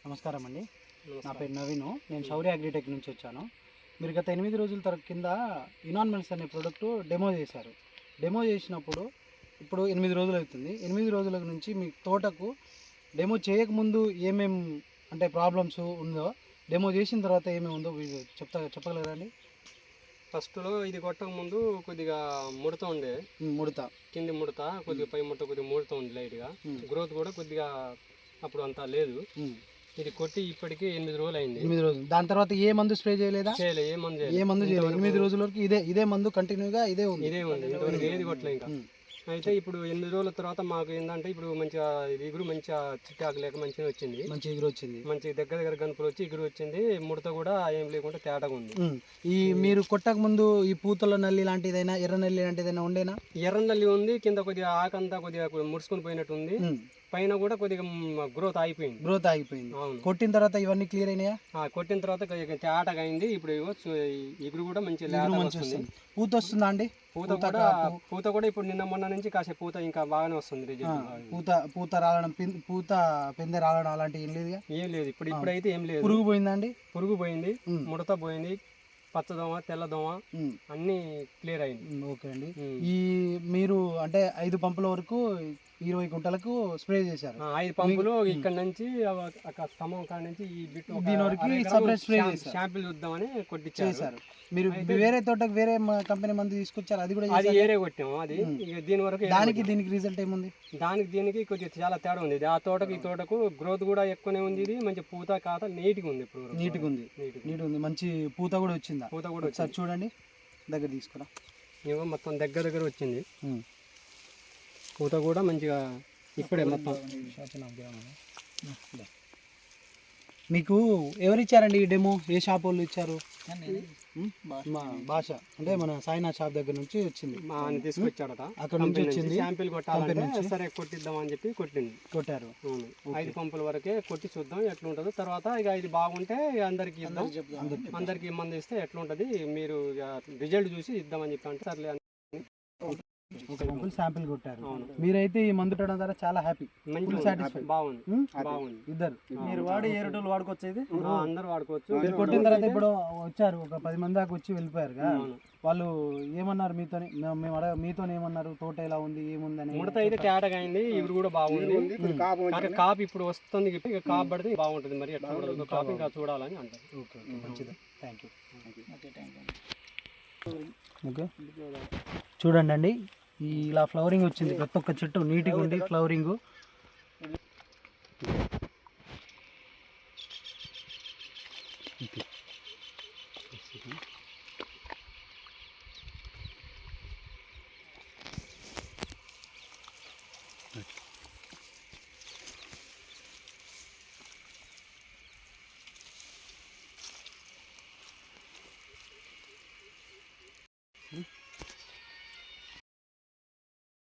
నమస్కారం అండి. నా పేరు నవీను. నేను శౌర్య అగ్రిటెక్ నుంచి వచ్చాను. మీరు గత 8 రోజుల కింద ఇనాన్మల్స్ అనే ప్రోడక్ట్ డెమో చేశారు. డెమో చేసినప్పుడు ఇప్పుడు 8 రోజులు అవుతుంది. 8 రోజుల నుంచి మీ తోటకు డెమో చేయకముందు ఏమేం అంటే ప్రాబ్లమ్స్ ఉందో, డెమో చేసిన తర్వాత ఏమేమి ఉందో చెప్పగలరా అండి? ఫస్ట్లో ఇది కొట్టక ముందు కొద్దిగా ముడత ఉండే, కింది ముడత, కొద్దిగా పై ముడత, కొద్దిగా ముడత ఉంది లైట్గా. గ్రోత్ కూడా కొద్దిగా అప్పుడు అంతా లేదు. ఇది కొట్టి ఇప్పటికి 8 రోజులు అయింది. 8 రోజులు. దాని తర్వాత ఏ మందు స్ప్రే చేయలేదా? చేయలేదు, ఏ మందు చేయలేదు. 8 రోజుల వరకు ఇదే మందు కంటిన్యూగా ఇదే ఉంది. ఇంతవరకు ఏది కొట్టలే ఇంకా. అయితే ఇప్పుడు 8 రోజుల తర్వాత మాకు ఏంటంటే ఇప్పుడు మంచిగా ఇగురు మంచిగా చిట్టాకు లేక మంచిగా వచ్చింది. మంచి ఎగురు వచ్చింది. మంచి దగ్గర గనుపులు వచ్చి ఇగురు వచ్చింది. ముడత కూడా ఏం లేకుండా తేటగా ఉంది. ఈ మీరు కొట్టక ముందు ఈ పూతల నల్లి లాంటిదైనా, ఎర్ర నల్లి లాంటిదైనా ఉండేనా? ఎర్ర నల్లి ఉంది, కింద కొద్దిగా ఆకంతా కొద్దిగా ముడుచుకొని పోయినట్టు ఉంది. పైన కూడా కొద్దిగా గ్రోత్ ఆగిపోయింది. అవును. కొట్టిన తర్వాత ఇవన్నీ క్లియర్ అయినాయా? కొట్టిన తర్వాత తేటగా అయింది. ఇప్పుడు ఇగురు కూడా మంచి వస్తుంది. పూత వస్తుందా అండి? పూత కూడా ఇప్పుడు నిన్న మొన్న నుంచి కాసేపు పూత ఇంకా బాగానే వస్తుంది. పూత రాలడం, పూత పెందె రాలడం అలాంటివి ఏం లేదు. ఇప్పుడైతే ఏం లేదు. పురుగు పోయిందా అండి? పురుగు పోయింది, ముడత పోయింది, పచ్చదోమ, తెల్లదోమ అన్ని క్లియర్ అయింది. ఓకే అండి. ఈ మీరు అంటే 5 పంపుల వరకు 20 గుంటలకు స్ప్రే చేశారు. 5 పంపులు ఇక్కడ నుంచి స్తంభం కాడ నుంచి ఈ బిట్ దీని వరకు సపరేట్ స్ప్రే చేశారు. శాంపిల్ చూద్దామని కొట్టించారు. మీరు వేరే తోటకు వేరే కంపెనీ మందు తీసుకొచ్చారు, అది కూడా ఏరే కొట్టాము. అది దీని వరకు దీనికి రిజల్ట్ ఏముంది? దీనికి కొంచెం చాలా తేడా ఉంది. ఆ తోటకు ఈ తోటకు గ్రోత్ కూడా ఎక్కువనే ఉంది. ఇది మంచి పూత కాత నీట్గా ఉంది. ఇప్పుడు నీట్గా ఉంది. మంచి పూత కూడా వచ్చిందా? పూత కూడా ఒకసారి చూడండి, దగ్గర తీసుకురా. ఇవో మొత్తం దగ్గర వచ్చింది. పూత కూడా మంచిగా ఇప్పుడే మొత్తం. మీకు ఎవరు ఇచ్చారండి ఈ డెమో? ఏ షాప్ వాళ్ళు ఇచ్చారు? మా భాష అంటే మన సాయినాథ్ షాప్ దగ్గర నుంచి వచ్చింది. తీసుకొచ్చాడట, అక్కడ నుంచి వచ్చింది. శాంపిల్ కొట్టాలంటే సరే కొట్టిద్దాం అని చెప్పి కొట్టారు. 5 పంపుల వరకే కొట్టి చూద్దాం ఎట్లా ఉంటుందో. తర్వాత ఇక ఇది బాగుంటే అందరికి ఇద్దాం, అందరికి మంది ఇస్తే ఎట్లా ఉంటుంది, మీరు రిజల్ట్ చూసి ఇద్దామని చెప్పి అంటే సర్లే శాంపిల్ కొట్టారు. మీరైతే ఈ మందు పెట్టడం ద్వారా చాలా హ్యాపీ, బాగుంది. ఇద్దరు మీరు వాడి ఏరుటోళ్ళు వాడుకోవచ్చు, అందరు వాడుకోవచ్చు. మీరు కొట్టిన తర్వాత ఇప్పుడు వచ్చారు ఒక 10 మంది దాకా వచ్చి వెళ్ళిపోయారు. వాళ్ళు ఏమన్నారు మీతో ఏమన్నారు? తోట ఎలా ఉంది, ఏముందని? ముడత అయితే తేటగా అయింది, ఇవి కూడా బాగుంది. కాపు ఇప్పుడు వస్తుంది, ఇక కాపు పడితే బాగుంటుంది. మరి ఎట్లా ఉండదు కాపు ఇంకా చూడాలని అంటారు. ఓకే, మంచిది. Thank you. ఓకే, చూడండి అండి, ఇలా ఫ్లవరింగ్ వచ్చింది. ప్రతి ఒక్క చెట్టు నీట్గా ఉంది ఫ్లవరింగ్.